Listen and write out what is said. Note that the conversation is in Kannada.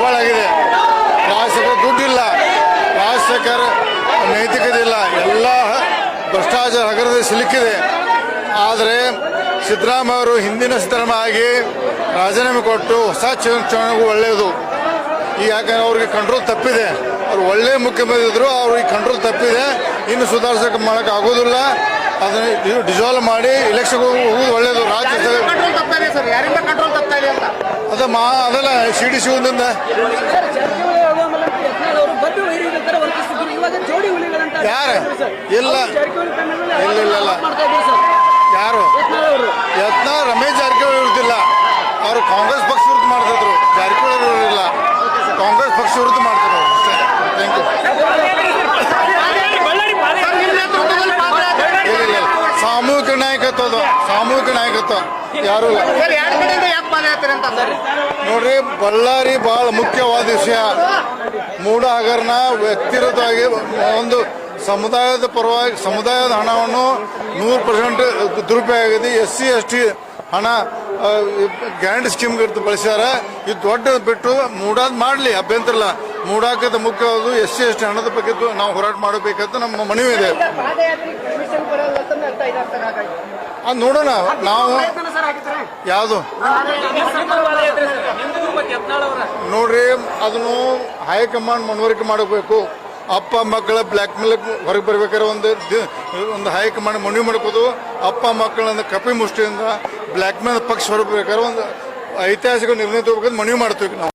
ದಿವಾಳಾಗಿದೆ. ಶಾಸಕರು ದುಡ್ಡಿಲ್ಲ, ಶಾಸಕರ ನೈತಿಕತೆ ಇಲ್ಲ, ಎಲ್ಲ ಭ್ರಷ್ಟಾಚಾರ ಹಗರದಲ್ಲಿ ಸಿಲುಕಿದೆ. ಆದರೆ ಸಿದ್ದರಾಮಯ್ಯ ಅವರು ಹಿಂದಿನ ಸಿದ್ದರಾಮಯ್ಯ ಆಗಿ ರಾಜೀನಾಮೆ ಕೊಟ್ಟು ಹೊಸ ಚುನಾವಣೆಗೂ ಒಳ್ಳೆಯದು. ಈ ಯಾಕಂದ್ರೆ ಅವ್ರಿಗೆ ಕಂಟ್ರೋಲ್ ತಪ್ಪಿದೆ. ಅವ್ರು ಒಳ್ಳೆ ಮುಖ್ಯಮಂತ್ರಿ ಇದ್ರು, ಅವ್ರಿಗೆ ಕಂಟ್ರೋಲ್ ತಪ್ಪಿದೆ. ಇನ್ನು ಸುಧಾರಿಸಕ್ಕೆ ಮಾಡೋಕೆ ಆಗೋದಿಲ್ಲ. ಅದನ್ನ ಡಿಸಾಲ್ವ್ ಮಾಡಿ ಎಲೆಕ್ಷನ್ ಹೋಗೋದು ಒಳ್ಳೆಯದು. ರಾಜ್ಯ ಅದೆಲ್ಲ ಸಿಡಿ ಶಿವದಿಂದ ಯಾರು ಇಲ್ಲ ಯಾರು ಯತ್ನಾಳ್ ರಮೇಶ್ ಜಾರಕಿಹೊಳಿ ಇರುತ್ತಿಲ್ಲ. ಅವರು ಕಾಂಗ್ರೆಸ್ ಪಕ್ಷ ವಿರುದ್ಧ ಮಾಡ್ತಿದ್ರು, ಜಾರಕಿಹೊಳಿ ಇರಲಿಲ್ಲ. ಕಾಂಗ್ರೆಸ್ ಪಕ್ಷ ವಿರುದ್ಧ ಮಾಡ್ತಿದ್ರು. Thank you. ಸಾಮೂಹಿಕ ನಾಯಕತ್ವ ಯಾರು ನೋಡ್ರಿ. ಬಳ್ಳಾರಿ ಬಹಳ ಮುಖ್ಯವಾದ ವಿಷಯ. ಮೂಢ ಹಗರಣ ವ್ಯಕ್ತಿಗತವಾಗಿ ಒಂದು ಸಮುದಾಯದ ಪರವಾಗಿ ಸಮುದಾಯದ ಹಣವನ್ನು 100% ದುರುಪಯೋಗ ಆಗಿದೆ. SC ST ಹಣ ಗ್ಯಾರಂಟಿ ಸ್ಕೀಮ್ ಬಳಸ್ಯಾರ. ಇದು ದೊಡ್ಡ ಬಿಟ್ಟು ಮೂಡಾದ್ ಮಾಡಲಿ, ಅಭ್ಯಂತರ ಇಲ್ಲ. ಮೂಡಾಕದ ಮುಖ್ಯವಾದ SC ST ಹಣದ ಬಗ್ಗೆ ನಾವು ಹೋರಾಟ ಮಾಡಬೇಕಂತ ನಮ್ಮ ಮನವಿ ಇದೆ. ಅದು ನೋಡೋಣ. ನಾವು ಯಾವುದು ನೋಡ್ರಿ, ಅದನ್ನು ಹೈಕಮಾಂಡ್ ಮನವರಿಕೆ ಮಾಡಬೇಕು. ಅಪ್ಪ ಮಕ್ಕಳ ಬ್ಲ್ಯಾಕ್ ಮೇಲ್ ಹೊರಗೆ ಬರ್ಬೇಕಾದ್ರೆ ಒಂದು ಹೈಕಮಾಂಡ್ ಮನವಿ ಮಾಡ್ಕೋದು. ಅಪ್ಪ ಮಕ್ಕಳನ್ನ ಕಪಿ ಮುಷ್ಟಿಯಿಂದ ಬ್ಲ್ಯಾಕ್ ಮೇಲ್ ಪಕ್ಷ ಹೊರಬೇಕಾದ್ರೆ ಒಂದು ಐತಿಹಾಸಿಕ ನಿರ್ಣಯ ತಗೋಬೇಕಂತ ಮನವಿ ಮಾಡ್ತೀವಿ ನಾವು.